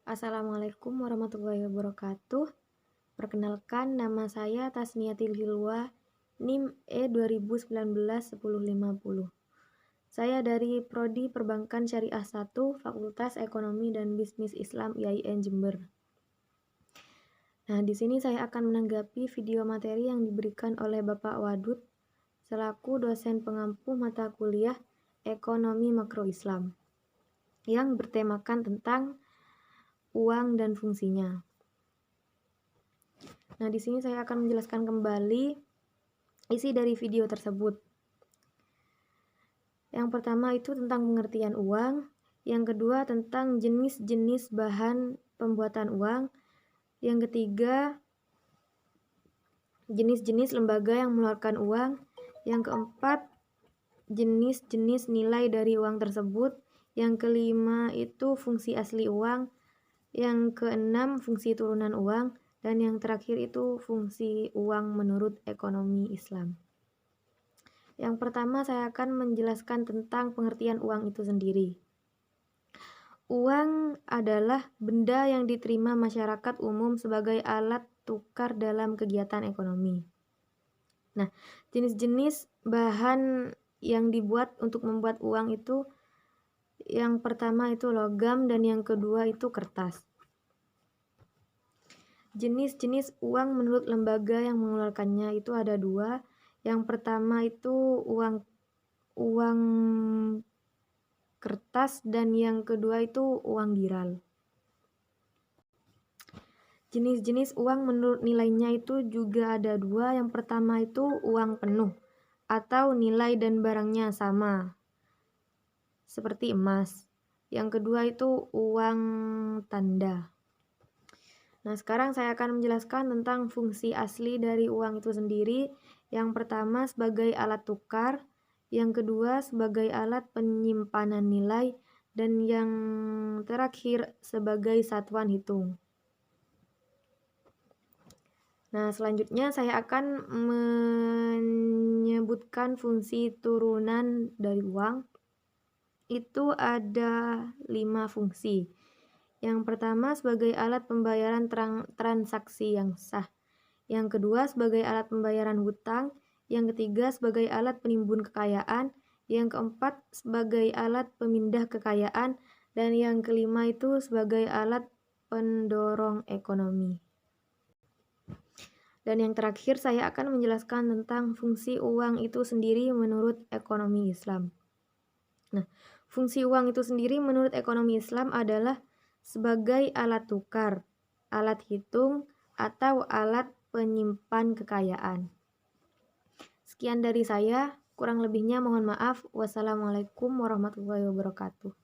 Assalamualaikum warahmatullahi wabarakatuh. Perkenalkan, nama saya Tasniatil Hilwa, NIM E2019-1050. Saya dari Prodi Perbankan Syariah 1, Fakultas Ekonomi dan Bisnis Islam IAIN Jember. Nah, di sini saya akan menanggapi video materi yang diberikan oleh Bapak Wadud selaku dosen pengampu mata kuliah Ekonomi Makro Islam yang bertemakan tentang uang dan fungsinya. Nah, di sini saya akan menjelaskan kembali isi dari video tersebut. Yang pertama itu tentang pengertian uang, yang kedua tentang jenis-jenis bahan pembuatan uang, yang ketiga jenis-jenis lembaga yang mengeluarkan uang, yang keempat jenis-jenis nilai dari uang tersebut, yang kelima itu fungsi asli uang, yang keenam fungsi turunan uang, dan yang terakhir itu fungsi uang menurut ekonomi Islam. Yang pertama saya akan menjelaskan tentang pengertian uang itu sendiri. Uang adalah benda yang diterima masyarakat umum sebagai alat tukar dalam kegiatan ekonomi. Nah, jenis-jenis bahan yang dibuat untuk membuat uang itu yang pertama itu logam dan yang kedua itu kertas. Jenis-jenis uang menurut lembaga yang mengeluarkannya itu ada dua. Yang pertama itu uang kertas dan yang kedua itu uang giral. Jenis-jenis uang menurut nilainya itu juga ada dua. Yang pertama itu uang penuh atau nilai dan barangnya sama seperti emas. Yang kedua itu uang tanda. Nah, sekarang saya akan menjelaskan tentang fungsi asli dari uang itu sendiri. Yang pertama sebagai alat tukar, yang kedua sebagai alat penyimpanan nilai, dan yang terakhir sebagai satuan hitung. Nah, selanjutnya saya akan menyebutkan fungsi turunan dari uang. Itu ada 5 fungsi. Yang pertama sebagai alat pembayaran transaksi yang sah. Yang kedua sebagai alat pembayaran hutang. Yang ketiga sebagai alat penimbun kekayaan. Yang keempat sebagai alat pemindah kekayaan. Dan yang kelima itu sebagai alat pendorong ekonomi. Dan yang terakhir saya akan menjelaskan tentang fungsi uang itu sendiri menurut ekonomi Islam. Nah, fungsi uang itu sendiri menurut ekonomi Islam adalah sebagai alat tukar, alat hitung, atau alat penyimpan kekayaan. Sekian dari saya, kurang lebihnya mohon maaf. Wassalamualaikum warahmatullahi wabarakatuh.